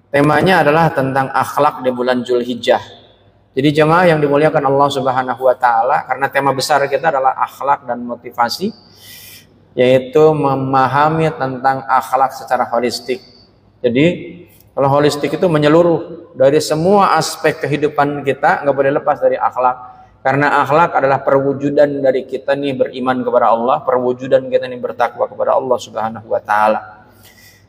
Temanya adalah tentang akhlak di bulan Zulhijjah. Jadi jemaah yang dimuliakan Allah Subhanahu wa taala, karena tema besar kita adalah akhlak dan motivasi, yaitu memahami tentang akhlak secara holistik. Jadi kalau holistik itu menyeluruh dari semua aspek kehidupan kita, nggak boleh lepas dari akhlak. Karena akhlak adalah perwujudan dari kita nih beriman kepada Allah, perwujudan kita nih bertakwa kepada Allah Subhanahu wa taala.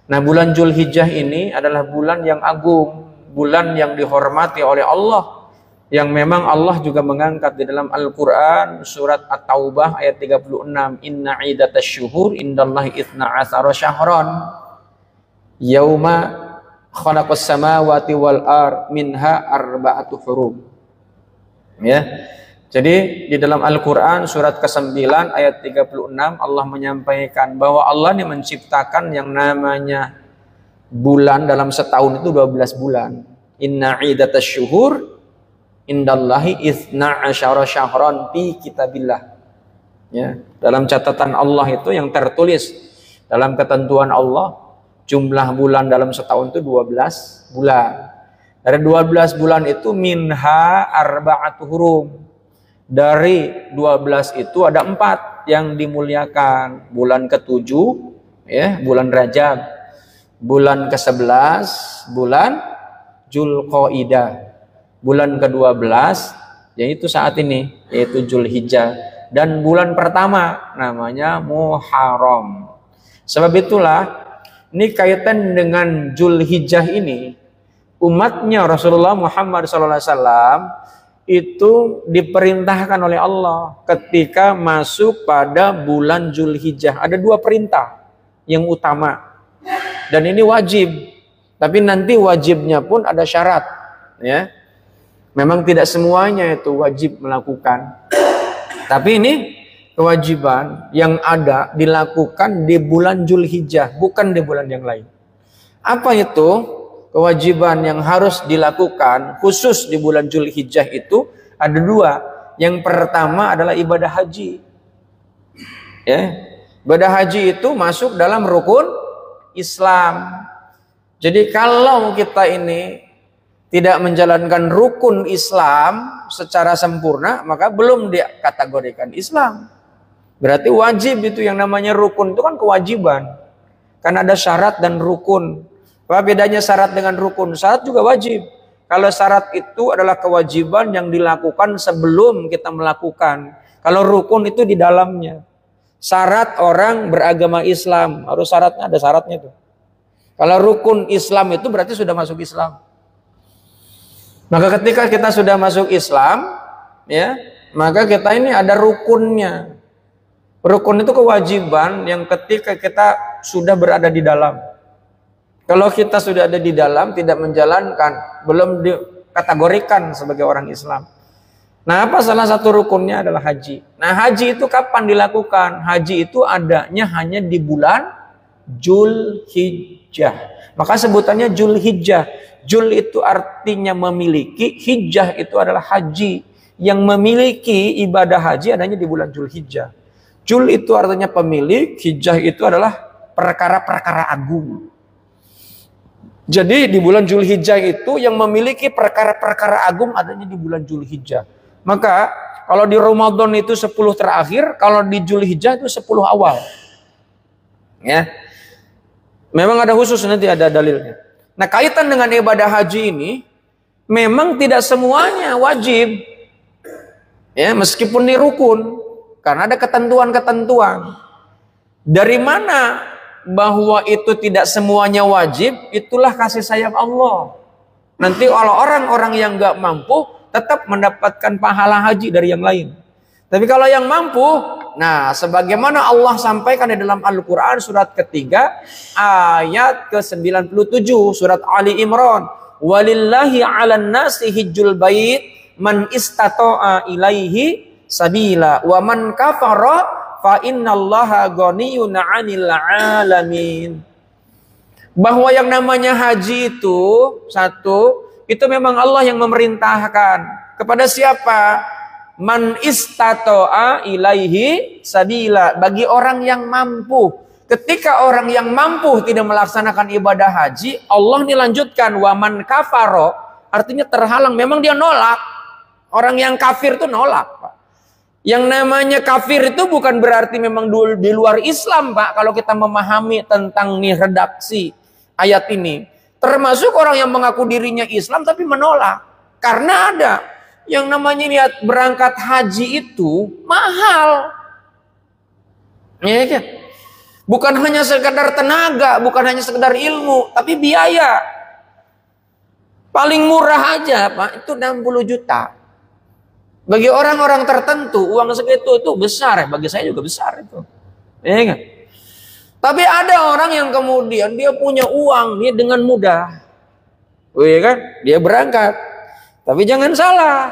Nah, bulan Zulhijjah ini adalah bulan yang agung, bulan yang dihormati oleh Allah, yang memang Allah juga mengangkat di dalam Al-Quran surat At-Taubah ayat 36, Inna idatash syuhur indallahi itsna asyara syahran yauma khalaqas samawati wal ard minha arba'atu hurum. Ya. Jadi di dalam Al-Quran surat ke-9 ayat 36 Allah menyampaikan bahwa Allah ini menciptakan yang namanya bulan dalam setahun itu 12 bulan. Inna idatash syuhur indallahi itsna asyara syahran fi kitabillah. Ya, dalam catatan Allah itu yang tertulis dalam ketentuan Allah, jumlah bulan dalam setahun itu 12 bulan. Dari 12 bulan itu minha arba'atu hurum. Dari 12 itu ada 4 yang dimuliakan. Bulan ke-7 ya, bulan Rajab. Bulan ke-11 bulan Dzulqa'dah. Bulan ke-12 yaitu saat ini, yaitu Zulhijjah. Dan bulan pertama namanya Muharram. Sebab itulah ini kaitan dengan Zulhijjah ini, umatnya Rasulullah Muhammad SAW itu diperintahkan oleh Allah ketika masuk pada bulan Zulhijjah. Ada 2 perintah yang utama. Dan ini wajib. Tapi nanti wajibnya pun ada syarat. Ya. Memang tidak semuanya itu wajib melakukan. Tapi ini kewajiban yang ada dilakukan di bulan Zulhijjah, bukan di bulan yang lain. Apa itu? Kewajiban yang harus dilakukan khusus di bulan Zulhijjah itu ada 2. Yang pertama adalah ibadah haji. Ya. Ibadah haji itu masuk dalam rukun Islam. Jadi kalau kita ini tidak menjalankan rukun Islam secara sempurna, maka belum dikategorikan Islam. Berarti wajib itu, yang namanya rukun itu kan kewajiban. Kan ada syarat dan rukun. Apa bedanya syarat dengan rukun? Syarat juga wajib. Kalau syarat itu adalah kewajiban yang dilakukan sebelum kita melakukan. Kalau rukun itu di dalamnya. Syarat orang beragama Islam, harus syaratnya, ada syaratnya itu. Kalau rukun Islam itu berarti sudah masuk Islam. Maka ketika kita sudah masuk Islam, ya, maka kita ini ada rukunnya. Rukun itu kewajiban yang ketika kita sudah berada di dalam. Kalau kita sudah ada di dalam, tidak menjalankan, belum dikategorikan sebagai orang Islam. Nah, apa salah satu rukunnya adalah haji. Nah, haji itu kapan dilakukan? Haji itu adanya hanya di bulan Zulhijjah. Maka sebutannya Zulhijjah. Jul itu artinya memiliki, hijjah itu adalah haji. Yang memiliki ibadah haji adanya di bulan Zulhijjah. Jul itu artinya pemilik, hijjah itu adalah perkara-perkara agung. Jadi di bulan Zulhijjah itu yang memiliki perkara-perkara agung adanya di bulan Zulhijjah. Maka kalau di Ramadan itu 10 terakhir, kalau di Zulhijjah itu 10 awal. Ya. Memang ada khusus, nanti ada dalilnya. Nah, kaitan dengan ibadah haji ini memang tidak semuanya wajib. Ya, meskipun ini rukun, karena ada ketentuan-ketentuan. Dari mana bahwa itu tidak semuanya wajib? Itulah kasih sayang Allah. Nanti kalau orang-orang yang nggak mampu tetap mendapatkan pahala haji dari yang lain. Tapi kalau yang mampu, nah sebagaimana Allah sampaikan di dalam Al-Quran surat ketiga ayat ke-97 surat Ali Imran, walillahi 'alan nasi hijjul bait man istata'a ilaihi sabila wa man kafara fa innallaha ghaniyun 'anil 'alamin. Bahwa yang namanya haji itu itu memang Allah yang memerintahkan kepada siapa? Man istata'a ilaihi sabila, bagi orang yang mampu. Ketika orang yang mampu tidak melaksanakan ibadah haji, Allah dilanjutkan waman kafaro, artinya terhalang. Memang dia nolak. Orang yang kafir itu nolak, Pak. Yang namanya kafir itu bukan berarti memang di luar Islam, Pak. Kalau kita memahami tentang nih redaksi ayat ini, termasuk orang yang mengaku dirinya Islam tapi menolak. Karena ada yang namanya niat berangkat haji itu mahal. Ya kan? Bukan hanya sekedar tenaga, bukan hanya sekedar ilmu, tapi biaya. Paling murah aja, Pak, itu 60 juta. Bagi orang-orang tertentu, uang segitu itu besar. Bagi saya juga besar itu. Ya kan? Tapi ada orang yang kemudian dia punya uang, dia dengan mudah. Ya kan? Dia berangkat. Tapi jangan salah.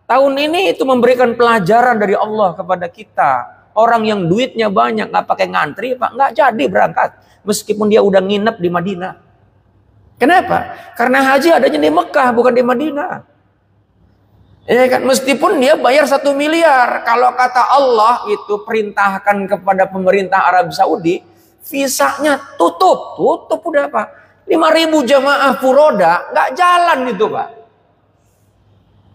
Tahun ini itu memberikan pelajaran dari Allah kepada kita. Orang yang duitnya banyak, nggak pakai ngantri, Pak, nggak jadi berangkat. Meskipun dia udah nginep di Madinah. Kenapa? Karena haji adanya di Mekah, bukan di Madinah. Ya kan? Meskipun dia bayar 1 miliar. Kalau kata Allah itu perintahkan kepada pemerintah Arab Saudi, visanya tutup. Tutup udah, Pak. 5.000 jamaah furoda, nggak jalan itu, Pak.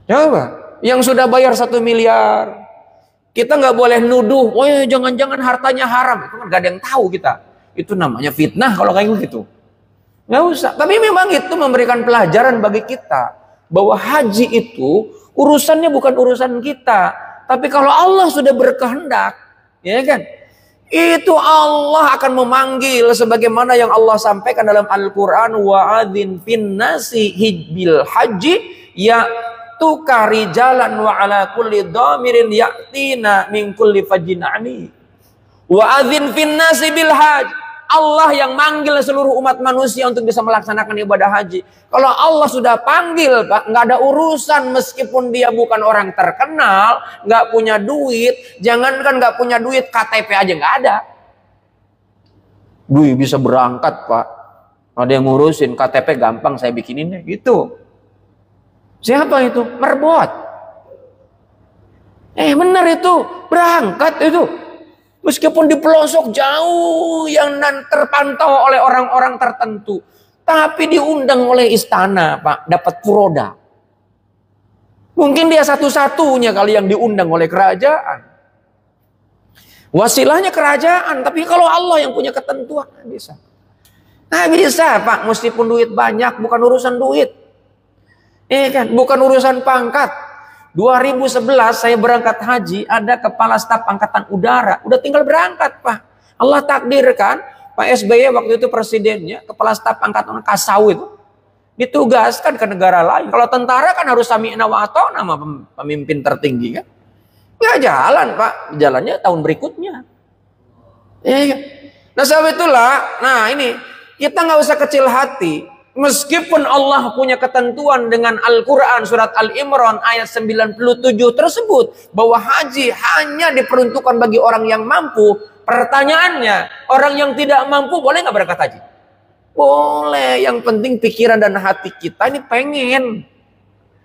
Coba. Yang sudah bayar 1 miliar. Kita nggak boleh nuduh, oh ya jangan-jangan hartanya haram. Itu kan nggak ada yang tahu kita. Itu namanya fitnah kalau kayak gitu. Nggak usah. Tapi memang itu memberikan pelajaran bagi kita. Bahwa haji itu urusannya bukan urusan kita. Tapi kalau Allah sudah berkehendak, ya kan? Itu Allah akan memanggil sebagaimana yang Allah sampaikan dalam Al-Quran. Wa'adhin fin nasi bil haji ya tukari jalan wa ala kulli dhamirin ya'tina min kulli fajjin ami. Wa adzin fin nasi bil hajj. Allah yang manggil seluruh umat manusia untuk bisa melaksanakan ibadah haji. Kalau Allah sudah panggil, Pak, nggak ada urusan meskipun dia bukan orang terkenal, nggak punya duit, jangankan nggak punya duit, KTP aja nggak ada. Duit bisa berangkat, Pak. Ada yang ngurusin KTP gampang saya bikininnya gitu. Siapa itu? Merbot. Benar itu. Berangkat itu. Meskipun di pelosok jauh yang terpantau oleh orang-orang tertentu. Tapi diundang oleh istana, Pak. Dapat furoda. Mungkin dia satu-satunya kali yang diundang oleh kerajaan. Wasilahnya kerajaan. Tapi kalau Allah yang punya ketentuan, bisa. Nah bisa, Pak. Meskipun duit banyak, bukan urusan duit. Kan, bukan urusan pangkat. 2011 saya berangkat haji, ada kepala staf angkatan udara, udah tinggal berangkat, Pak. Allah takdirkan, Pak SBY waktu itu presidennya, kepala staf angkatan Kasau itu ditugaskan ke negara lain. Kalau tentara kan harus sami'na wa ata'na nama pemimpin tertinggi kan. Nggak jalan, Pak. Jalannya tahun berikutnya. Nah, sebab itulah, nah ini kita nggak usah kecil hati. Meskipun Allah punya ketentuan dengan Al-Quran surat Al-Imran ayat 97 tersebut bahwa haji hanya diperuntukkan bagi orang yang mampu. Pertanyaannya, orang yang tidak mampu boleh nggak berangkat haji? Boleh. Yang penting pikiran dan hati kita ini pengen.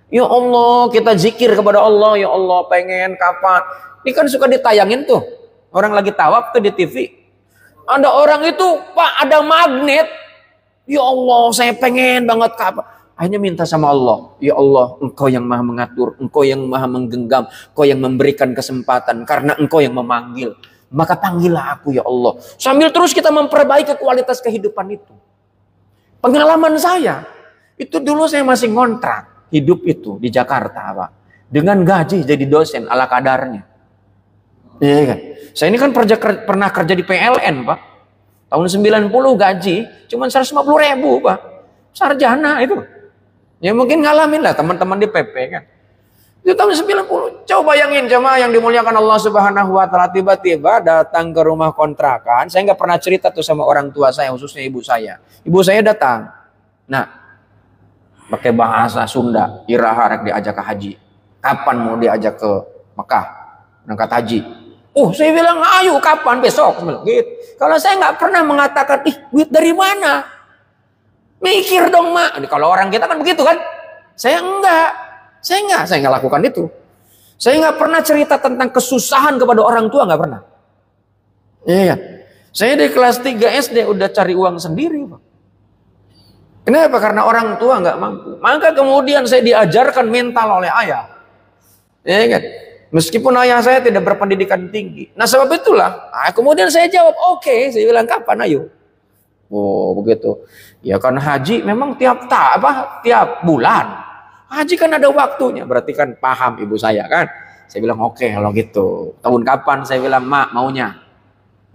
Ya Allah, kita zikir kepada Allah. Ya Allah, pengen kapan? Ini kan suka ditayangin tuh. Orang lagi tawaf tuh di TV. Ada orang itu, Pak, ada magnet. Ya Allah, saya pengen banget kapan. Akhirnya minta sama Allah. Ya Allah, Engkau yang maha mengatur. Engkau yang maha menggenggam. Engkau yang memberikan kesempatan. Karena Engkau yang memanggil. Maka panggillah aku ya Allah. Sambil terus kita memperbaiki kualitas kehidupan itu. Pengalaman saya. Itu dulu saya masih ngontrak. Hidup itu di Jakarta, Pak. Dengan gaji jadi dosen ala kadarnya. Iya kan? Saya ini kan pernah kerja di PLN, Pak. Tahun 90 gaji cuma 150.000, Pak. Sarjana itu. Ya mungkin ngalamin lah teman-teman di PP kan. Itu tahun 90. Coba bayangin jemaah yang dimuliakan Allah Subhanahu wa taala, tiba-tiba datang ke rumah kontrakan. Saya nggak pernah cerita tuh sama orang tua saya, khususnya ibu saya. Ibu saya datang. Nah, pakai bahasa Sunda, iraha rek diajak ke haji. Kapan mau diajak ke Mekah berangkat haji? Saya bilang, ayo kapan besok? Gitu. Kalau saya nggak pernah mengatakan, duit dari mana? Mikir dong, Mak. Kalau orang kita kan begitu kan? Saya nggak lakukan itu. Saya nggak pernah cerita tentang kesusahan kepada orang tua, nggak pernah. Iya. Saya di kelas 3 SD udah cari uang sendiri, Pak. Kenapa? Karena orang tua nggak mampu. Maka kemudian saya diajarkan mental oleh ayah. Ya kan? Meskipun ayah saya tidak berpendidikan tinggi. Nah sebab itulah, kemudian saya jawab, oke. Saya bilang, kapan ayo? Oh begitu. Ya kan haji memang tiap bulan. Haji kan ada waktunya. Berarti kan paham ibu saya kan. Saya bilang, oke kalau gitu. Tahun kapan? Saya bilang, mak maunya.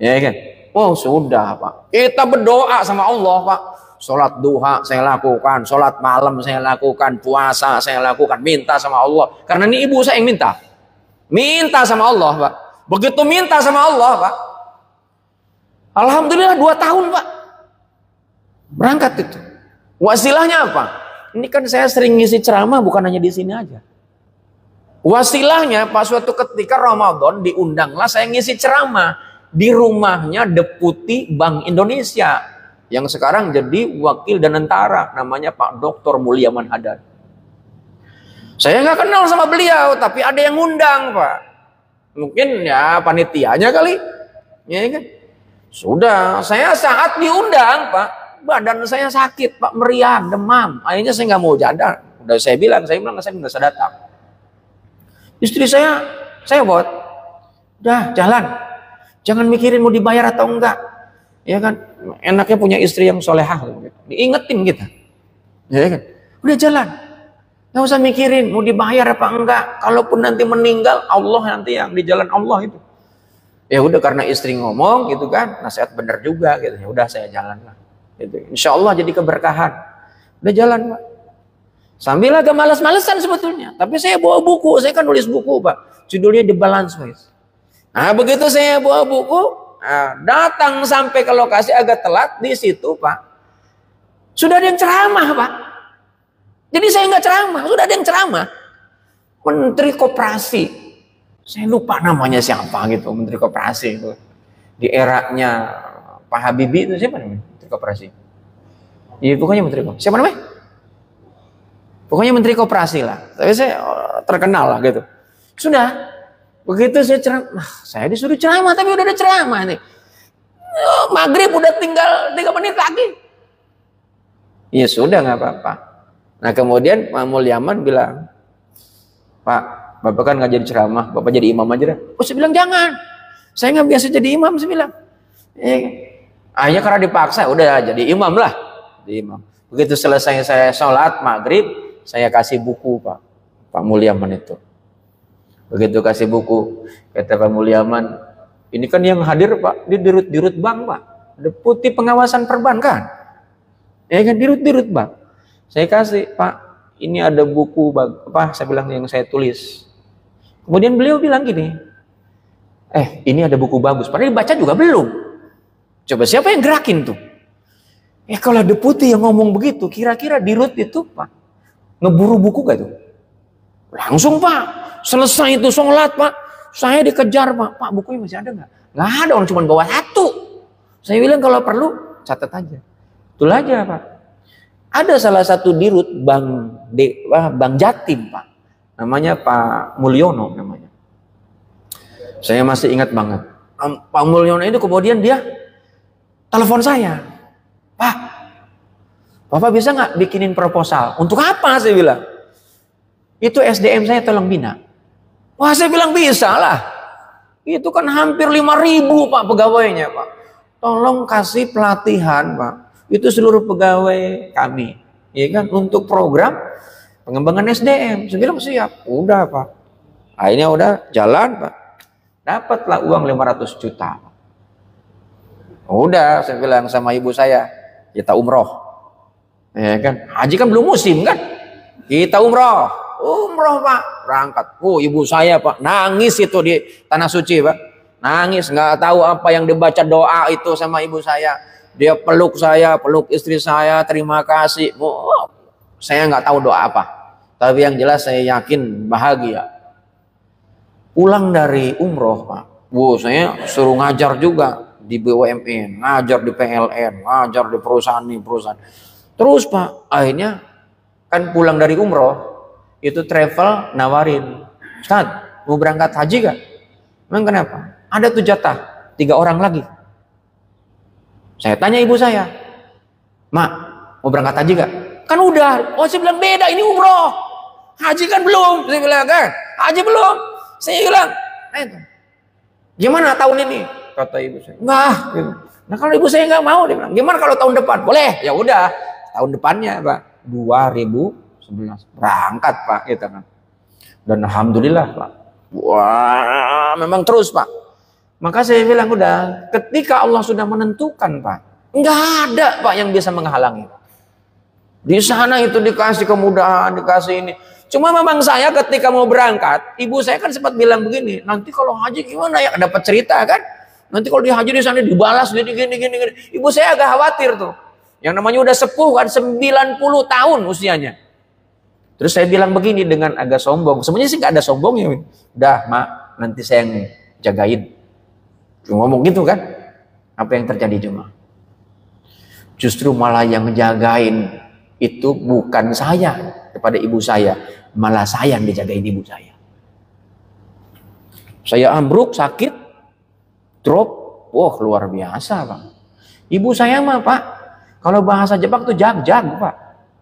Ya kan? Oh sudah Pak. Kita berdoa sama Allah Pak. Sholat duha saya lakukan, sholat malam saya lakukan, puasa saya lakukan, minta sama Allah. Karena ini ibu saya yang minta. Minta sama Allah Pak. Begitu minta sama Allah Pak. Alhamdulillah 2 tahun Pak. Berangkat itu. Wasilahnya apa? Ini kan saya sering ngisi ceramah bukan hanya di sini aja. Wasilahnya Pak, suatu ketika Ramadan diundanglah saya ngisi ceramah di rumahnya Deputi Bank Indonesia yang sekarang jadi wakil dan tentara, namanya Pak Dr. Mulyaman Hadad. Saya nggak kenal sama beliau, tapi ada yang ngundang Pak. Mungkin ya panitianya kali, ya kan? Sudah, saya saat diundang Pak, badan saya sakit Pak, meriang, demam. Akhirnya saya nggak mau jalan. Udah saya bilang saya nggak bisa datang. Istri saya buat, udah jalan. Jangan mikirin mau dibayar atau enggak. Ya kan? Enaknya punya istri yang solehah. Diingetin kita. Ya kan? Udah jalan. Nggak usah mikirin mau dibayar apa enggak. Kalaupun nanti meninggal, Allah nanti yang di jalan Allah itu. Ya udah, karena istri ngomong gitu kan, nasihat bener juga gitu. Ya udah saya jalan lah. Gitu. Insya Allah jadi keberkahan. Udah jalan Pak. Sambil agak malas-malesan sebetulnya. Tapi saya bawa buku. Saya kan nulis buku Pak. Judulnya The Balance Wise. Nah begitu saya bawa buku, datang sampai ke lokasi agak telat, di situ Pak, sudah ada yang ceramah Pak. Jadi saya nggak ceramah, sudah ada yang ceramah. Menteri Koperasi, saya lupa namanya siapa gitu, Menteri Koperasi itu. Di eranya Pak Habibie itu siapa namanya? Menteri Koperasi. Iya pokoknya Menteri Koperasi. Siapa namanya? Pokoknya Menteri Koperasi lah. Tapi saya terkenal lah gitu. Sudah. Begitu saya ceramah, saya disuruh ceramah tapi udah ada ceramah nih. Maghrib udah tinggal 3 menit lagi. Ya sudah nggak apa-apa. Nah kemudian Pak Mulyaman bilang, Pak, Bapak kan nggak jadi ceramah, Bapak jadi imam aja dah. Oh saya bilang jangan, saya nggak biasa jadi imam, saya bilang. Akhirnya karena dipaksa, udah jadi imam lah. Jadi imam. Begitu selesai saya sholat maghrib, saya kasih buku Pak Mulyaman itu. Begitu kasih buku, kata Pak Mulyaman, ini kan yang hadir Pak, di dirut bank Pak, Deputi Pengawasan Perbankan, ya kan dirut bank. Saya kasih Pak, ini ada buku apa? Saya bilang yang saya tulis. Kemudian beliau bilang gini, ini ada buku bagus, padahal dibaca juga belum. Coba siapa yang gerakin tuh? Kalau deputi yang ngomong begitu, kira-kira dirut itu Pak, ngeburu buku gak tuh? Langsung Pak. Selesai itu sholat Pak, saya dikejar Pak, bukunya masih ada nggak? Nggak ada, orang cuma bawa 1. Saya bilang kalau perlu catat aja. Itulah aja Pak. Ada salah satu dirut Bank Jatim Pak, namanya Pak Mulyono namanya. Saya masih ingat banget. Pak Mulyono itu kemudian dia telepon saya, Pak, Bapak bisa nggak bikinin proposal? Untuk apa? Saya bilang. Itu SDM saya tolong bina. Wah saya bilang bisa lah. Itu kan hampir 5.000 Pak pegawainya Pak. Tolong kasih pelatihan Pak. Itu seluruh pegawai kami. Ya kan, untuk program pengembangan SDM. Saya bilang siap. Udah Pak. Akhirnya udah jalan Pak. Dapatlah uang 500 juta. Udah saya bilang sama ibu saya, kita umroh. Ya kan, haji kan belum musim kan. Kita umroh. Umroh Pak, berangkat. Ibu saya Pak nangis itu di tanah suci Pak, nangis, nggak tahu apa yang dibaca doa itu sama ibu saya. Dia peluk saya, peluk istri saya, terima kasih. Saya nggak tahu doa apa, tapi yang jelas saya yakin bahagia. Pulang dari umroh Pak, saya suruh ngajar juga di BUMN, ngajar di PLN, ngajar di perusahaan. Terus Pak, akhirnya kan pulang dari umroh. Itu travel nawarin, Ustaz mau berangkat haji gak? Memang kenapa? Ada tuh jatah 3 orang lagi. Saya tanya ibu saya, Mak, mau berangkat haji gak? Kan udah. Oh, saya bilang beda, ini umroh. Haji kan belum. Saya bilang kan, haji belum. Saya bilang, gimana tahun ini? Kata ibu saya, enggak. Nah kalau ibu saya nggak mau, dia bilang, gimana kalau tahun depan? Boleh. Ya udah, tahun depannya Pak, 2011 berangkat Pak, gitu kan. Dan alhamdulillah Pak, wah memang terus Pak. Maka saya bilang udah, ketika Allah sudah menentukan Pak, nggak ada Pak yang bisa menghalangi. Di sana itu dikasih kemudahan, dikasih ini. Cuma memang saya ketika mau berangkat, ibu saya kan sempat bilang begini, nanti kalau haji gimana ya? Dapat cerita kan? Nanti kalau di haji di sana dibalas gini. Ibu saya agak khawatir tuh. Yang namanya udah sepuh kan, 90 tahun usianya. Terus saya bilang begini dengan agak sombong. Sebenarnya sih nggak ada sombongnya. Udah Mak, nanti saya yang jagain. Cuma ngomong gitu kan. Apa yang terjadi cuma? Justru malah yang ngejagain itu bukan saya kepada ibu saya. Malah saya yang dijagain ibu saya. Saya ambruk, sakit, drop. Wah luar biasa Pak. Ibu saya mah Pak, kalau bahasa Jepang tuh jag Pak.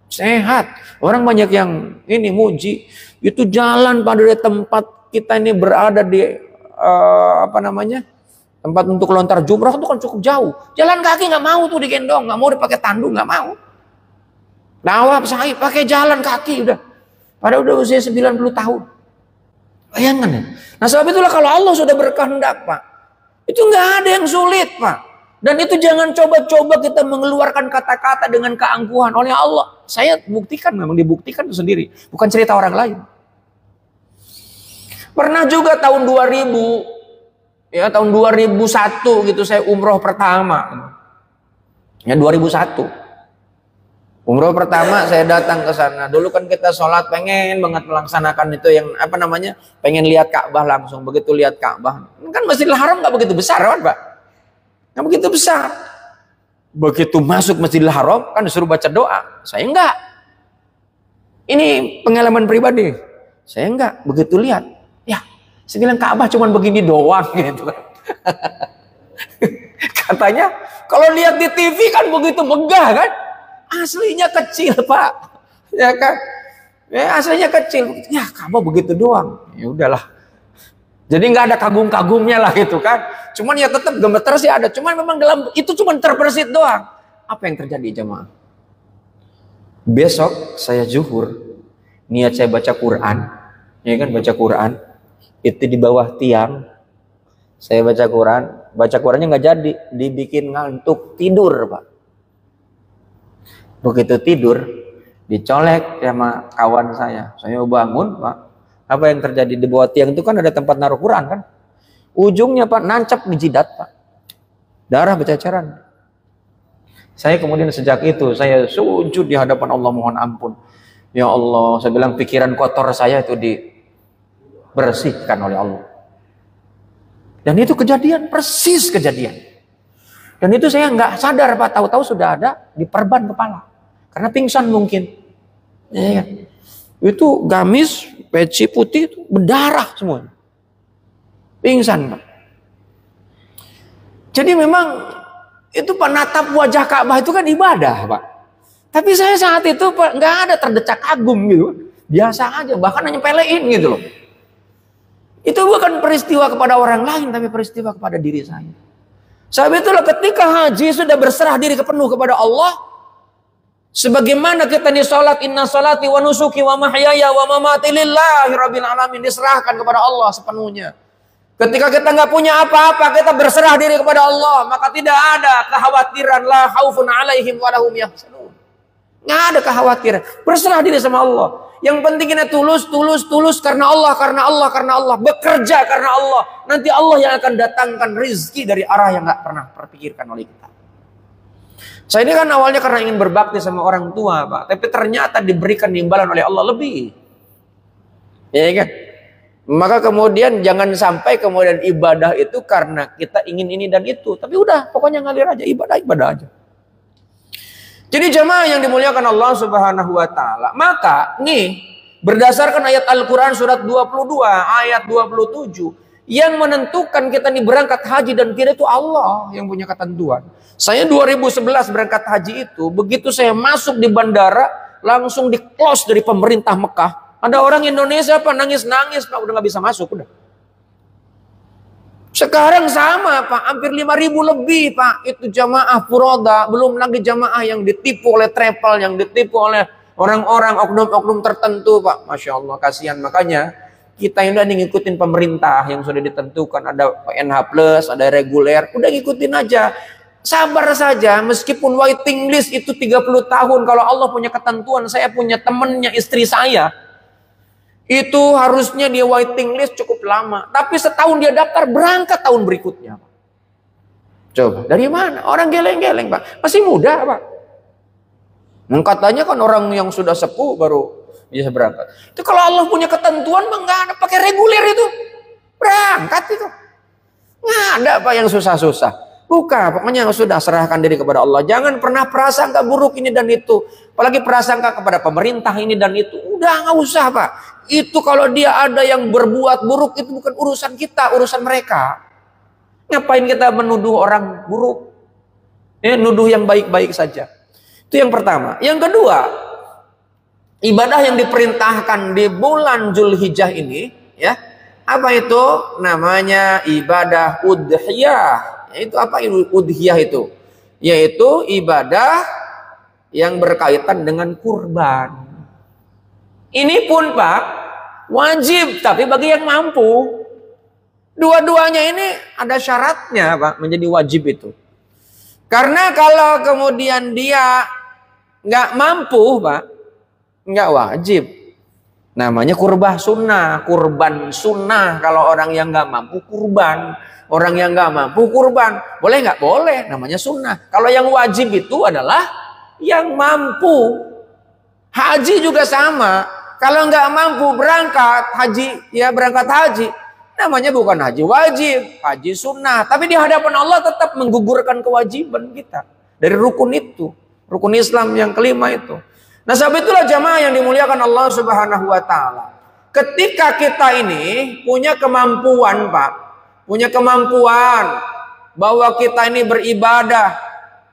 Sehat. Orang banyak yang ini muji. Itu jalan pada dari tempat kita ini berada di tempat untuk lontar jumrah itu kan cukup jauh. Jalan kaki nggak mau tuh digendong, nggak mau dipakai tandu, nggak mau. Tawaf sa'i pakai jalan kaki udah. Padahal udah usia 90 tahun. Bayangkan ya. Nah sebab itulah kalau Allah sudah berkehendak Pak, itu nggak ada yang sulit Pak. Dan itu jangan coba-coba kita mengeluarkan kata-kata dengan keangkuhan. Oleh Allah, saya buktikan, memang dibuktikan itu sendiri. Bukan cerita orang lain. Pernah juga tahun 2000, ya tahun 2001 gitu saya umroh pertama. Ya 2001. Umroh pertama saya datang ke sana. Dulu kan kita sholat pengen banget melaksanakan itu yang pengen lihat Ka'bah langsung. Begitu lihat Ka'bah, kan Masjidil Haram nggak begitu besar kan Pak? Nggak begitu besar. Begitu masuk Masjidil Haram kan disuruh baca doa. Saya enggak. Ini pengalaman pribadi. Saya enggak. Begitu lihat, ya saya bilang Ka'bah cuma begini doang gitu. Katanya kalau lihat di TV kan begitu megah kan? Aslinya kecil Pak, ya kan? Ya aslinya kecil. Ya Ka'bah begitu doang. Ya udahlah. Jadi nggak ada kagum-kagumnya lah gitu kan. Cuman ya tetap gemeter sih ada. Cuman memang dalam itu cuma terbersit doang. Apa yang terjadi jemaah? Besok saya zuhur, niat saya baca Quran, ya kan baca Quran. Itu di bawah tiang. Saya baca Quran, Qurannya nggak jadi, dibikin ngantuk tidur Pak. Begitu tidur, dicolek sama kawan saya. Saya bangun Pak. Apa yang terjadi di bawah tiang itu kan ada tempat naruh Quran kan? Ujungnya Pak nancap di jidat Pak. Darah berceceran. Saya kemudian sejak itu saya sujud di hadapan Allah mohon ampun. Ya Allah, saya bilang pikiran kotor saya itu dibersihkan oleh Allah. Dan itu kejadian, persis kejadian. Dan itu saya nggak sadar Pak, tahu-tahu sudah ada di perban kepala. Karena pingsan mungkin. Ya, itu gamis, peci putih itu berdarah semua. Pingsan Pak. Jadi memang itu penatap wajah Ka'bah itu kan ibadah Pak. Tapi saya saat itu Pak nggak ada terdecak kagum gitu. Biasa aja, bahkan hanya pelein gitu loh. Itu bukan peristiwa kepada orang lain, tapi peristiwa kepada diri saya. Sebab itulah ketika haji sudah berserah diri penuh kepada Allah, sebagaimana kita di salat, inna salati wa nusuki wa mahyaya wa mamati lillahi rabbil alamin, diserahkan kepada Allah sepenuhnya. Ketika kita nggak punya apa-apa, kita berserah diri kepada Allah, maka tidak ada kekhawatiran, la khaufun alaihim wa lahum yahzanun. Nggak ada kekhawatiran, berserah diri sama Allah. Yang penting kita tulus karena Allah, bekerja karena Allah. Nanti Allah yang akan datangkan rezeki dari arah yang nggak pernah terpikirkan oleh kita. Saya ini kan awalnya karena ingin berbakti sama orang tua Pak, tapi ternyata diberikan imbalan oleh Allah lebih. Ya kan? Maka kemudian jangan sampai kemudian ibadah itu karena kita ingin ini dan itu, tapi udah pokoknya ngalir aja, ibadah aja. Jadi jemaah yang dimuliakan Allah Subhanahu wa taala, maka nih berdasarkan ayat Al-Qur'an surat 22 ayat 27, Yang menentukan kita nih berangkat haji dan tidak itu Allah yang punya ketentuan. Saya 2011 berangkat haji itu, begitu saya masuk di bandara, langsung di-close dari pemerintah Mekah. Ada orang Indonesia Pak nangis-nangis Pak, udah nggak bisa masuk udah. Sekarang sama Pak, hampir 5.000 lebih Pak, itu jamaah furoda, belum lagi jamaah yang ditipu oleh travel, yang ditipu oleh orang-orang oknum-oknum tertentu Pak. Masya Allah, kasihan. Makanya kita ini udah ngikutin pemerintah yang sudah ditentukan, ada PNH+, ada reguler, udah ngikutin aja. Sabar saja, meskipun waiting list itu 30 tahun, kalau Allah punya ketentuan, saya punya temennya istri saya, itu harusnya dia waiting list cukup lama. Tapi setahun dia daftar, berangkat tahun berikutnya. Coba, dari mana? Orang geleng-geleng Pak. Masih muda Pak. Katanya kan orang yang sudah sepuh baru bisa berangkat. Itu kalau Allah punya ketentuan, nggak ada pakai reguler itu. Berangkat itu. Nggak ada Pak yang susah-susah. Bukan, pokoknya sudah serahkan diri kepada Allah. Jangan pernah prasangka buruk ini dan itu. Apalagi prasangka kepada pemerintah ini dan itu. Udah nggak usah Pak. Itu kalau dia ada yang berbuat buruk, itu bukan urusan kita, urusan mereka. Ngapain kita menuduh orang buruk? Nuduh yang baik-baik saja. Itu yang pertama. Yang kedua, ibadah yang diperintahkan di bulan Zulhijjah ini, ya, apa itu? Namanya ibadah udhiyah. Itu apa udhiyah itu? Yaitu ibadah yang berkaitan dengan kurban. Ini pun Pak, wajib, tapi bagi yang mampu. Dua-duanya ini ada syaratnya Pak, menjadi wajib itu. Karena kalau kemudian dia nggak mampu Pak, nggak wajib. Namanya kurban sunnah. Kurban sunnah, kalau orang yang nggak mampu kurban. Orang yang nggak mampu kurban. Boleh nggak? Boleh, namanya sunnah. Kalau yang wajib itu adalah yang mampu. Haji juga sama. Kalau nggak mampu berangkat haji, ya berangkat haji. Namanya bukan haji wajib, haji sunnah. Tapi di hadapan Allah tetap menggugurkan kewajiban kita. Dari rukun itu. Rukun Islam yang kelima itu. Nah sebab itulah jamaah yang dimuliakan Allah Subhanahu wa Ta'ala. Ketika kita ini punya kemampuan Pak. Punya kemampuan bahwa kita ini beribadah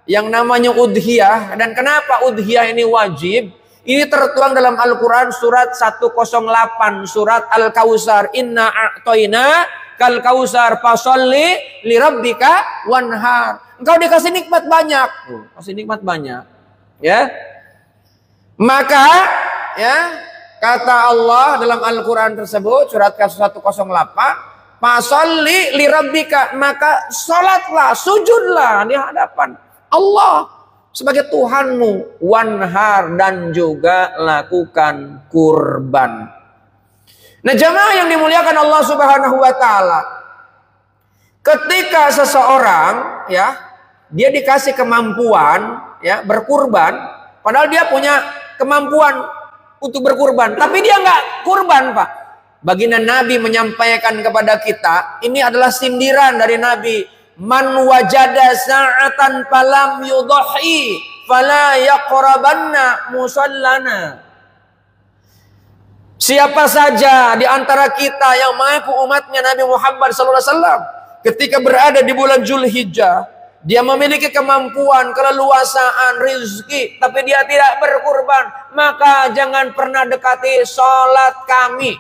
yang namanya udhiyah. Dan kenapa udhiyah ini wajib? Ini tertuang dalam Al-Quran surat 108, surat Al-Kawthar. Inna a'toina kal kawthar fasolli li rabbika wanhar. Engkau dikasih nikmat banyak. Kasih nikmat banyak. Ya. Maka ya kata Allah dalam Al-Quran tersebut surat 108, fasolli li rabbika, maka salatlah, sujudlah di hadapan Allah sebagai Tuhanmu, wanhar, dan juga lakukan kurban. Nah jamaah yang dimuliakan Allah Subhanahu wa Ta'ala, ketika seseorang ya dia dikasih kemampuan ya berkurban, padahal dia punya kemampuan untuk berkurban, tapi dia nggak kurban Pak. Baginda Nabi menyampaikan kepada kita, ini adalah sindiran dari Nabi. Man wajada sa'atan falam yudhi fala yaqrabanna musallana. Siapa saja di antara kita yang mengaku umatnya Nabi Muhammad SAW, ketika berada di bulan Zulhijjah, dia memiliki kemampuan, keleluasaan, rizki, tapi dia tidak berkurban, maka jangan pernah dekati sholat kami.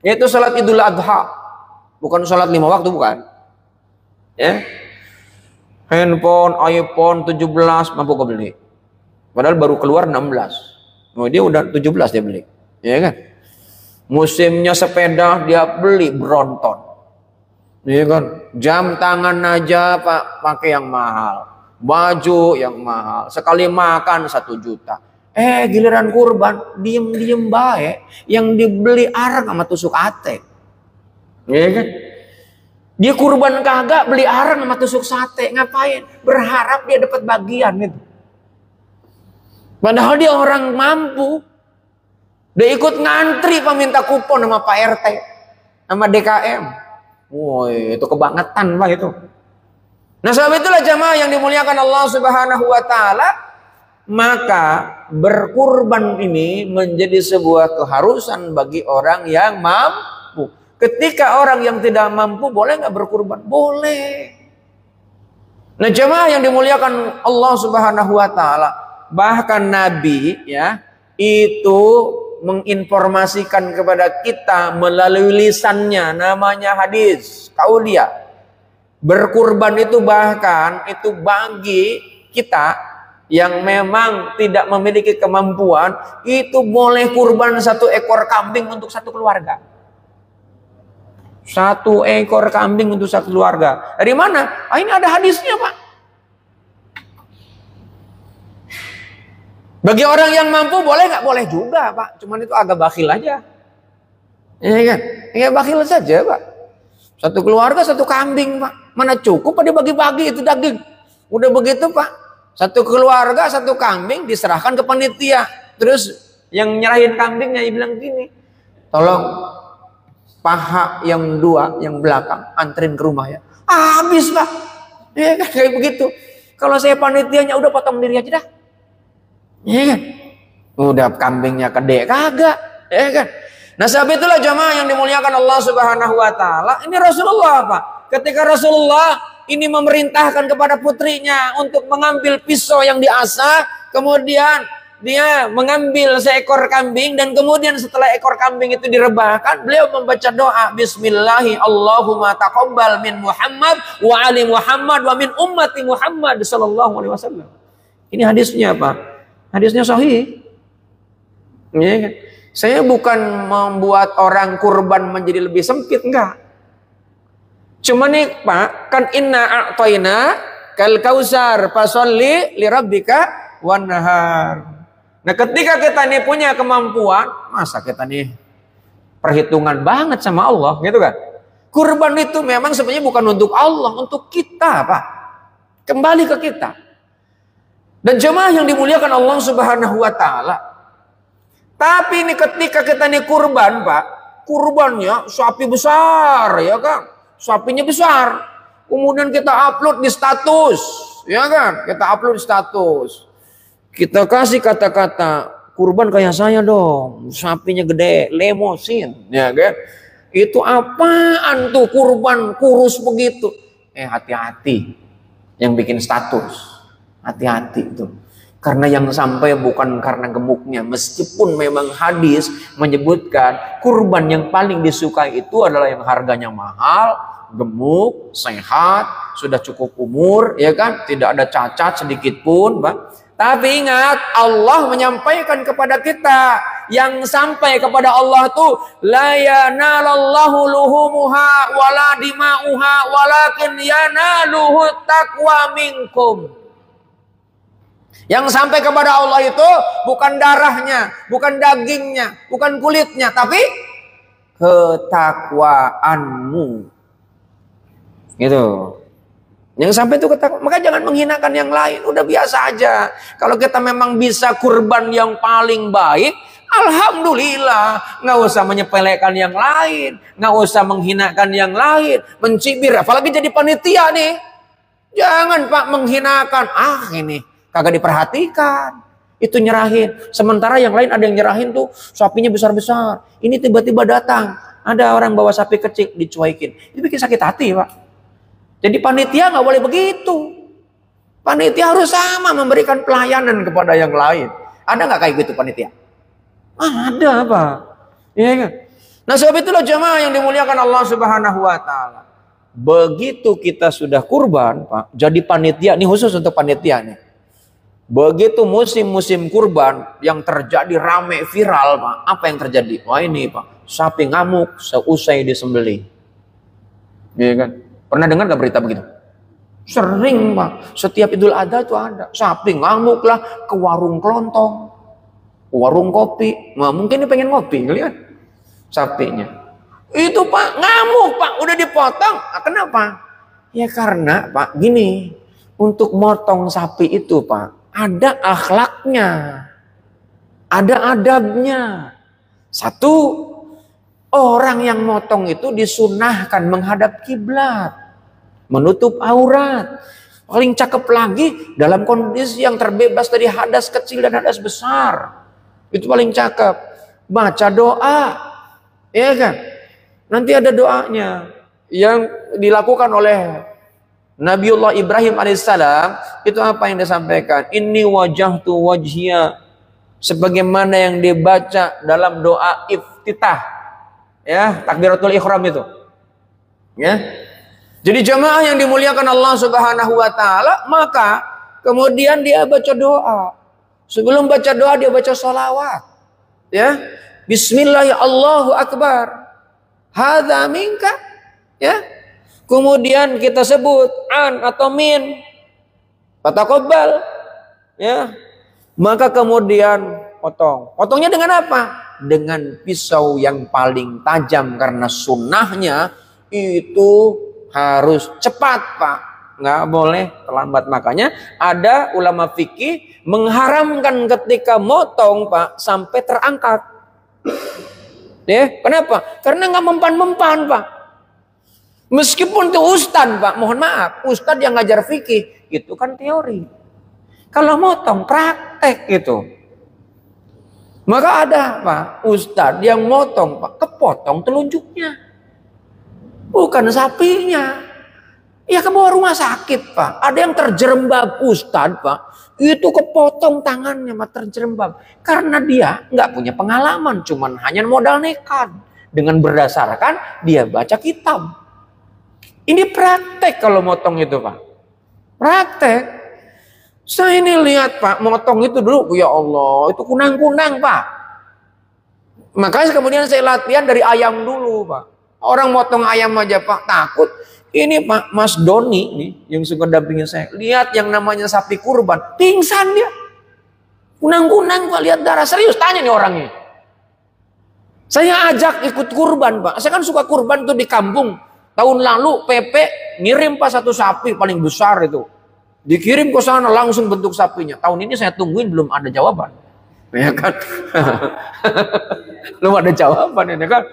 Yaitu sholat Idul Adha. Bukan sholat 5 waktu, bukan. Ya. Handphone, iPhone 17 mampu kebeli. Padahal baru keluar 16. Oh, dia udah 17 dia beli. Ya kan? Musimnya sepeda dia beli Bronton. Ya kan? Jam tangan aja Pak pakai yang mahal. Baju yang mahal. Sekali makan 1 juta. Giliran kurban, diem-diem baik, yang dibeli arang sama tusuk ate. Ya kan? Dia kurban kagak, beli arang sama tusuk sate. Ngapain? Berharap dia dapat bagian itu. Padahal dia orang mampu. Dia ikut ngantri peminta kupon sama Pak RT, sama DKM. Woi, itu kebangetan Pak itu. Nah sebab itulah jamaah yang dimuliakan Allah Subhanahu wa Ta'ala, maka berkurban ini menjadi sebuah keharusan bagi orang yang mampu. Ketika orang yang tidak mampu, boleh nggak berkurban? Boleh. Nah, jemaah yang dimuliakan Allah Subhanahu wa taala, bahkan Nabi ya itu menginformasikan kepada kita melalui lisannya, namanya hadis kaulia. Berkurban itu bahkan itu bagi kita yang memang tidak memiliki kemampuan, itu boleh kurban 1 ekor kambing untuk 1 keluarga. 1 ekor kambing untuk 1 keluarga. Dari mana? Ini ada hadisnya, Pak. Bagi orang yang mampu boleh nggak? Boleh juga, Pak. Cuman itu agak bakhil aja. Ya kan? Ya bakhil saja, Pak. 1 keluarga 1 kambing, Pak. Mana cukup Pak dibagi-bagi itu daging. Udah begitu, Pak. 1 keluarga 1 kambing diserahkan ke panitia. Terus yang nyerahin kambingnya bilang gini, tolong paha yang 2 yang belakang anterin ke rumah ya. Habis, Pak. Ya kan kayak begitu. Kalau saya panitianya udah potong diri aja dah. Ya kan? Udah kambingnya gede kagak, ya kan? Nah, sebab itulah jamaah yang dimuliakan Allah Subhanahu wa taala, ini Rasulullah, Pak. Ketika Rasulullah ini memerintahkan kepada putrinya untuk mengambil pisau yang diasah, kemudian dia mengambil seekor kambing, dan kemudian setelah ekor kambing itu direbahkan, beliau membaca doa, Bismillahi Allahumma taqabbal min Muhammad wa ali Muhammad wa min ummati Muhammad sallallahu alaihi wasallam. Ini hadisnya, Pak. Hadisnya sahih. Ya kan? Saya bukan membuat orang kurban menjadi lebih sempit, enggak. Cuma nih, Pak, kan inna a'tayna kal kausar fasolli li rabbika wanhar. Nah, ketika kita nih punya kemampuan, masa kita nih perhitungan banget sama Allah, gitu kan? Kurban itu memang sebenarnya bukan untuk Allah, untuk kita, Pak. Kembali ke kita. Dan jemaah yang dimuliakan Allah Subhanahu wa taala. Tapi ini ketika kita nih kurban, Pak, kurbannya sapi besar, ya kan? Sapinya besar. Kemudian kita upload di status, ya kan? Kita upload di status. Kita kasih kata-kata, kurban kayak saya dong, sapinya gede, lemosin, ya kan? Itu apaan tuh kurban kurus begitu? Hati-hati yang bikin status. Hati-hati itu. Karena yang sampai bukan karena gemuknya. Meskipun memang hadis menyebutkan kurban yang paling disukai itu adalah yang harganya mahal, gemuk, sehat, sudah cukup umur, ya kan? Tidak ada cacat sedikit pun, Pak. Tapi ingat, Allah menyampaikan kepada kita, yang sampai kepada Allah tuh la yanalallahu luhumuha wala dima'uha walakin yanaluhu taqwa minkum. Yang sampai kepada Allah itu bukan darahnya, bukan dagingnya, bukan kulitnya, tapi ketakwaanmu. Gitu. Yang sampai itu ketakwaan. Maka jangan menghinakan yang lain. Udah biasa aja. Kalau kita memang bisa kurban yang paling baik, alhamdulillah. Nggak usah menyepelekan yang lain, nggak usah menghinakan yang lain, mencibir. Apalagi jadi panitia nih. Jangan, Pak, menghinakan. Ini kagak diperhatikan. Itu nyerahin. Sementara yang lain ada yang nyerahin tuh sapinya besar-besar. Ini tiba-tiba datang, ada orang bawa sapi kecil, dicuekin. Itu bikin sakit hati, Pak. Jadi panitia nggak boleh begitu. Panitia harus sama memberikan pelayanan kepada yang lain. Ada nggak kayak gitu panitia? Ada, Pak. Iya kan? Nah, sebab itulah jemaah yang dimuliakan Allah Subhanahu wa taala. Begitu kita sudah kurban, Pak, jadi panitia, ini khusus untuk panitia nih. Begitu musim-musim kurban yang terjadi rame viral, Pak. Apa yang terjadi? Wah, ini, Pak, sapi ngamuk seusai disembelih. Iya kan? Pernah dengar gak berita begitu? Sering, Pak. Setiap Idul Adha itu ada. Sapi ngamuk lah ke warung kelontong, ke warung kopi. Nah, mungkin dia pengen ngopi, lihat sapinya. Itu, Pak, ngamuk, Pak. Udah dipotong. Nah, kenapa? Ya karena, Pak, gini. Untuk motong sapi itu, Pak, ada akhlaknya, ada adabnya. Satu, orang yang motong itu disunahkan menghadap kiblat, menutup aurat. Paling cakep lagi dalam kondisi yang terbebas dari hadas kecil dan hadas besar. Itu paling cakep. Baca doa, ya kan? Nanti ada doanya yang dilakukan oleh Nabiullah Ibrahim alaihissalam. Itu apa yang disampaikan? Inni wajahtu wajhiya, sebagaimana yang dibaca dalam doa iftitah, ya, takbiratul ihram itu, ya. Jadi jamaah yang dimuliakan Allah Subhanahu wa taala, maka kemudian dia baca doa. Sebelum baca doa dia baca sholawat, ya. Bismillah, ya Allahu akbar, hadza minka, ya. Kemudian kita sebut an atau min, fataqabbal, ya. Maka kemudian potongnya dengan apa? Dengan pisau yang paling tajam, karena sunnahnya itu harus cepat, Pak, nggak boleh terlambat. Makanya ada ulama fikih mengharamkan ketika motong, Pak, sampai terangkat. Ya, kenapa? Karena nggak mempan-mempan, Pak. Meskipun itu ustad, Pak, mohon maaf, ustad yang ngajar fikih itu kan teori. Kalau motong praktek itu. Maka ada, Pak, ustad yang motong, Pak, kepotong telunjuknya. Bukan sapinya. Ya ke bawah rumah sakit, Pak. Ada yang terjerembab, ustad, Pak. Itu kepotong tangannya, Pak, terjerembab. Karena dia nggak punya pengalaman, cuman hanya modal nekat. Dengan berdasarkan dia baca kitab. Ini praktek kalau motong itu, Pak. Praktek. Saya ini lihat, Pak, motong itu dulu, ya Allah, itu kunang-kunang, Pak. Makanya kemudian saya latihan dari ayam dulu, Pak. Orang motong ayam aja, Pak, takut. Ini Pak Mas Doni nih yang suka dampingin saya. Lihat yang namanya sapi kurban, pingsan dia. Kunang-kunang, Pak, lihat darah. Serius tanya nih orangnya. Saya ajak ikut kurban, Pak. Saya kan suka kurban tuh di kampung. Tahun lalu PP ngirim, Pak, satu sapi paling besar itu. Dikirim ke sana langsung bentuk sapinya. Tahun ini saya tungguin belum ada jawaban. Ya kan? Belum ada jawaban, ya kan?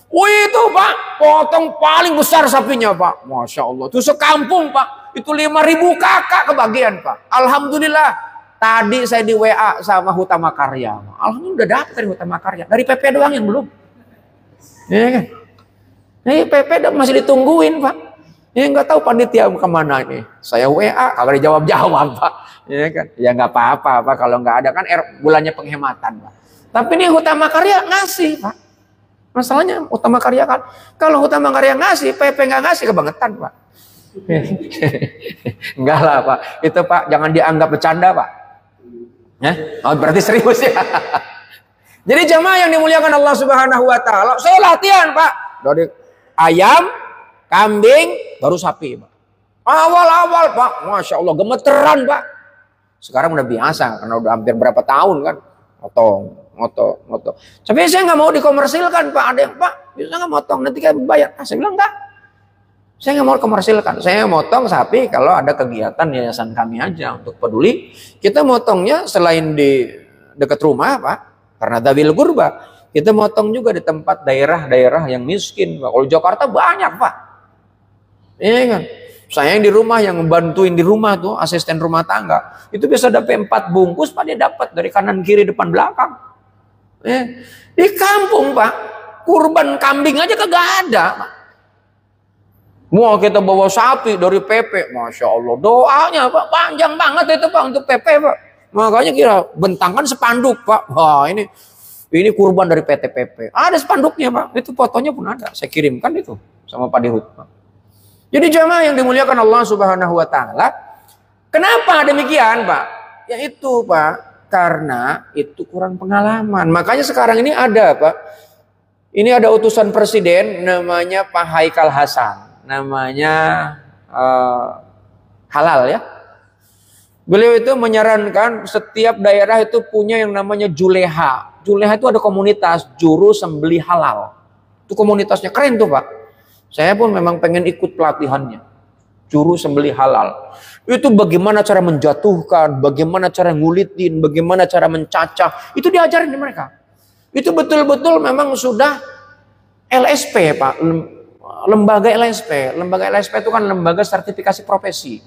Wih, itu, Pak, potong paling besar sapinya, Pak. Masya Allah. Itu sekampung, Pak. Itu 5.000 kakak kebagian, Pak. Alhamdulillah. Tadi saya di WA sama Hutama Karya. Alhamdulillah udah dapet dari Hutama Karya. Dari PP doang yang belum. Ya kan? Ini PP masih ditungguin, Pak. Ya nggak tahu panitia kemana ini. Saya WA, kagak dijawab-jawab, Pak. Ya kan? Ya nggak apa-apa, Pak. Kalau nggak ada kan bulannya penghematan, Pak. Tapi ini Hutama Karya ngasih, Pak. Masalahnya Hutama Karya kan, kalau Hutama Karya ngasih, PP nggak ngasih, kebangetan, Pak. Enggak lah, Pak. Itu, Pak, jangan dianggap bercanda, Pak. Ya? Oh, berarti serius ya. Jadi jamaah yang dimuliakan Allah Subhanahu wa taala, saya latihan, Pak. Dari ayam, kambing, baru sapi, Pak. Awal-awal, Pak, Masya Allah, gemeteran, Pak. Sekarang udah biasa, karena udah hampir berapa tahun kan. Motong. Tapi saya nggak mau dikomersilkan, Pak. Ada yang, Pak, bisa nggak motong, nanti kayak bayar. Saya bilang enggak. Saya nggak mau komersilkan. Saya motong sapi kalau ada kegiatan yayasan kami aja untuk peduli. Kita motongnya selain di dekat rumah, Pak, karena Dzawil Qurba. Kita motong juga di tempat daerah-daerah yang miskin, Pak. Kalau Jakarta banyak, Pak. Iya kan? Saya yang di rumah, yang membantuin di rumah tuh, asisten rumah tangga. Itu bisa dapat 4 bungkus, Pak, dia dapat dari kanan, kiri, depan, belakang. Di kampung, Pak, kurban kambing aja kagak ada, Pak. Mau kita bawa sapi dari PP, Masya Allah, doanya, Pak, panjang banget itu, Pak, untuk PP, Pak. Makanya kira bentangkan spanduk, Pak. Wah, ini kurban dari PT PP. Ada spanduknya, Pak. Itu fotonya pun ada. Saya kirimkan itu sama Pak Dirut, Pak. Jadi jamaah yang dimuliakan Allah Subhanahu wa taala, kenapa demikian, Pak? Ya itu, Pak, karena itu kurang pengalaman. Makanya sekarang ini ada, Pak. Ini ada utusan presiden namanya Pak Haikal Hasan. Namanya halal ya. Beliau itu menyarankan setiap daerah itu punya yang namanya Juleha. Juleha itu ada komunitas juru sembelih halal. Itu komunitasnya keren tuh, Pak. Saya pun memang pengen ikut pelatihannya. Juru sembelih halal. Itu bagaimana cara menjatuhkan, bagaimana cara ngulitin, bagaimana cara mencacah. Itu diajarin di mereka. Itu betul-betul memang sudah LSP, Pak. Lembaga LSP. Lembaga LSP itu kan lembaga sertifikasi profesi.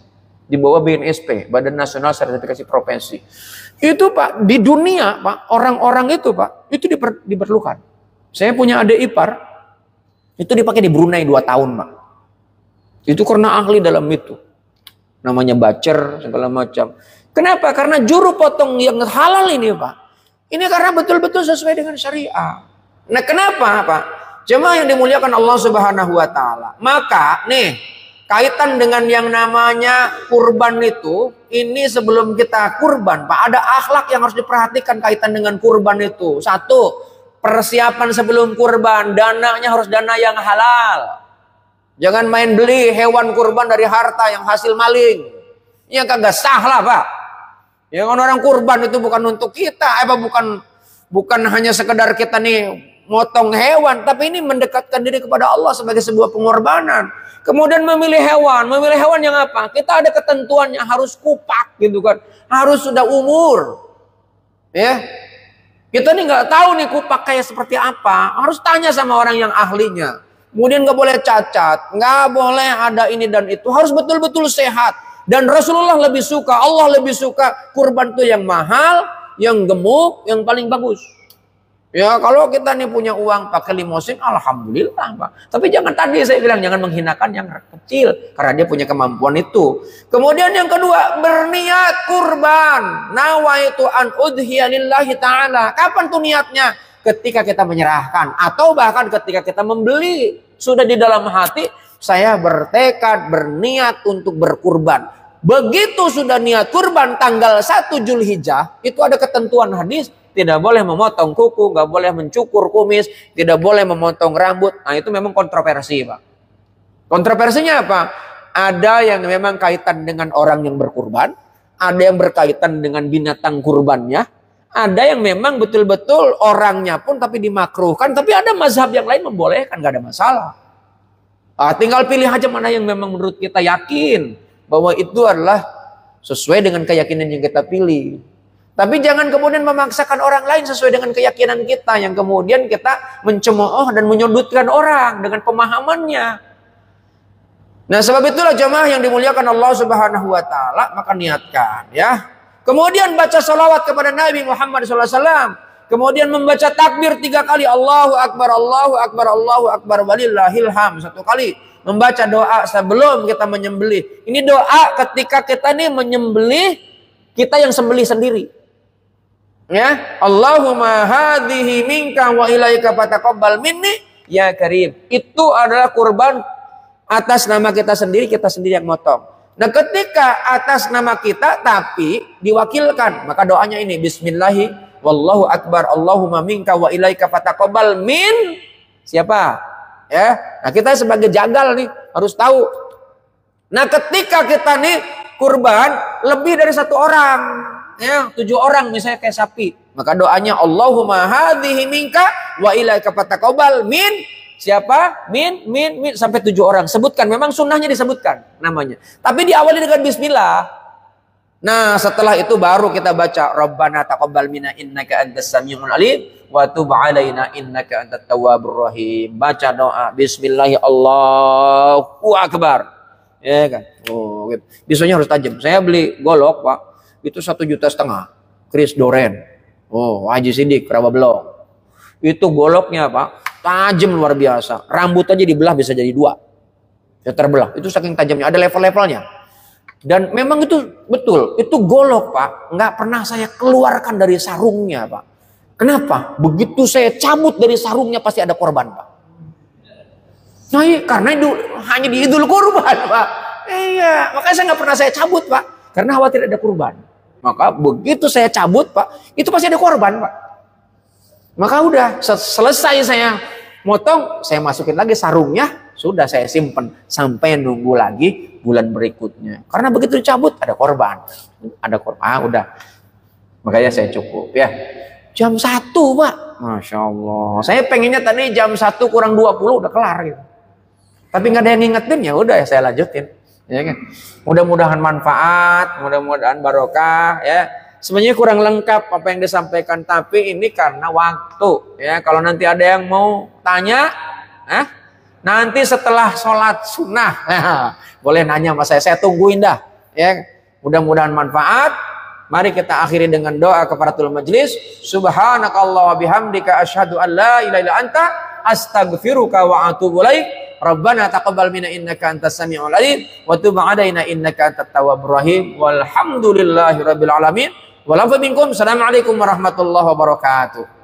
Di bawah BNSP, Badan Nasional Sertifikasi Profesi. Itu, Pak, di dunia, Pak, orang-orang itu, Pak, itu diperlukan. Saya punya adik ipar. Itu dipakai di Brunei 2 tahun, Pak. Itu karena ahli dalam itu. Namanya bacer, segala macam. Kenapa? Karena juru potong yang halal ini, Pak. Ini karena betul-betul sesuai dengan syariah. Nah, kenapa, Pak? Jemaah yang dimuliakan Allah Subhanahu wa taala. Maka, nih, kaitan dengan yang namanya kurban itu, ini sebelum kita kurban, Pak, ada akhlak yang harus diperhatikan kaitan dengan kurban itu. 1, persiapan sebelum kurban, dananya harus dana yang halal. Jangan main beli hewan kurban dari harta yang hasil maling. Ya kagak sah lah, Pak. Ya kan orang kurban itu bukan untuk kita, bukan hanya sekedar kita nih motong hewan, tapi ini mendekatkan diri kepada Allah sebagai sebuah pengorbanan. Kemudian memilih hewan yang apa? Kita ada ketentuannya, harus kupak gitu kan, harus sudah umur. Ya, kita nih nggak tahu nih kupak kayak seperti apa, harus tanya sama orang yang ahlinya. Kemudian nggak boleh cacat, nggak boleh ada ini dan itu, harus betul-betul sehat. Dan Rasulullah lebih suka, Allah lebih suka kurban itu yang mahal, yang gemuk, yang paling bagus. Ya kalau kita nih punya uang pakai limosin, alhamdulillah, Pak. Tapi jangan, tadi saya bilang jangan menghinakan yang kecil karena dia punya kemampuan itu. Kemudian yang kedua, berniat kurban. Nawaitu an udhiya lillahi ta'ala. Kapan tuh niatnya? Ketika kita menyerahkan atau bahkan ketika kita membeli, sudah di dalam hati saya bertekad, berniat untuk berkurban. Begitu sudah niat kurban tanggal 1 Zulhijjah, itu ada ketentuan hadis. Tidak boleh memotong kuku, nggak boleh mencukur kumis, tidak boleh memotong rambut. Nah itu memang kontroversi, Pak. Kontroversinya apa? Ada yang memang kaitan dengan orang yang berkurban, ada yang berkaitan dengan binatang kurbannya, ada yang memang betul-betul orangnya pun tapi dimakruhkan, tapi ada mazhab yang lain membolehkan, nggak ada masalah. Tinggal pilih aja mana yang memang menurut kita yakin bahwa itu adalah sesuai dengan keyakinan yang kita pilih. Tapi jangan kemudian memaksakan orang lain sesuai dengan keyakinan kita, yang kemudian kita mencemooh dan menyudutkan orang dengan pemahamannya. Nah, sebab itulah jemaah yang dimuliakan Allah Subhanahu wa taala, maka niatkan ya. Kemudian baca salawat kepada Nabi Muhammad SAW. Kemudian membaca takbir 3 kali, Allahu Akbar, Allahu Akbar, Allahu Akbar, walillahil hamd 1 kali. Membaca doa sebelum kita menyembelih. Ini doa ketika kita nih menyembelih, kita yang sembelih sendiri. Ya, Allahumma hadhihi minka wa ilaika fataqabbal minni ya karim. Itu adalah kurban atas nama kita sendiri yang motong. Nah, ketika atas nama kita tapi diwakilkan, maka doanya ini, bismillahi wallahu akbar, Allahumma minka wa ilaika fataqabbal min siapa? Ya. Nah, kita sebagai jagal nih harus tahu. Nah, ketika kita nih kurban lebih dari 1 orang, ya, 7 orang misalnya kayak sapi, maka doanya Allahumma hadhihi minka wa ilaika fataqabbal min siapa? Min sampai 7 orang. Sebutkan, memang sunnahnya disebutkan namanya. Tapi diawali dengan bismillah. Nah, setelah itu baru kita baca Rabbana taqabbal minna innaka antas samiul alim wa tub alaina innaka antat tawwabur rahim. Baca doa bismillah Allahu akbar. Ya kan? Oh, gitu. Pisaunya harus tajam. Saya beli golok, Pak. Itu 1,5 juta. Chris Doren. Oh, Haji Sidik Rawa Belong. Itu goloknya, Pak, tajam luar biasa. Rambut aja dibelah bisa jadi 2. Ya terbelah. Itu saking tajamnya. Ada level-levelnya. Dan memang itu betul. Itu golok, Pak, nggak pernah saya keluarkan dari sarungnya, Pak. Kenapa? Begitu saya cabut dari sarungnya pasti ada korban, Pak. Nah, iya, karena itu hanya di Idul Kurban, Pak. Iya, makanya saya nggak pernah saya cabut, Pak. Karena khawatir ada kurban. Maka begitu saya cabut, Pak, itu pasti ada korban, Pak. Maka udah selesai saya motong, saya masukin lagi sarungnya, sudah saya simpen sampai nunggu lagi bulan berikutnya. Karena begitu dicabut ada korban, udah. Makanya saya cukup ya. Jam 1, Pak, Masya Allah. Saya pengennya tadi jam 1 kurang 20 udah kelar gitu. Tapi nggak ada yang ngingetin, ya udah ya saya lanjutin. Ya kan? Mudah-mudahan manfaat, mudah-mudahan barokah ya. Sebenarnya kurang lengkap apa yang disampaikan, tapi ini karena waktu ya. Kalau nanti ada yang mau tanya, nanti setelah sholat sunnah boleh nanya sama saya tungguin dah ya. Mudah-mudahan manfaat. Mari kita akhiri dengan doa kafaratul majlis. Subhanakallah wa bihamdika asyhadu an la ilaha illa anta astaghfiruka wa atubu ilaik. Rabbana taqabbal minna innaka antas samiul alim wa tub 'alaina innaka antat tawwabur rahim. Walhamdulillahirabbil alamin. Wa la minkum. Assalamualaikum warahmatullahi wabarakatuh.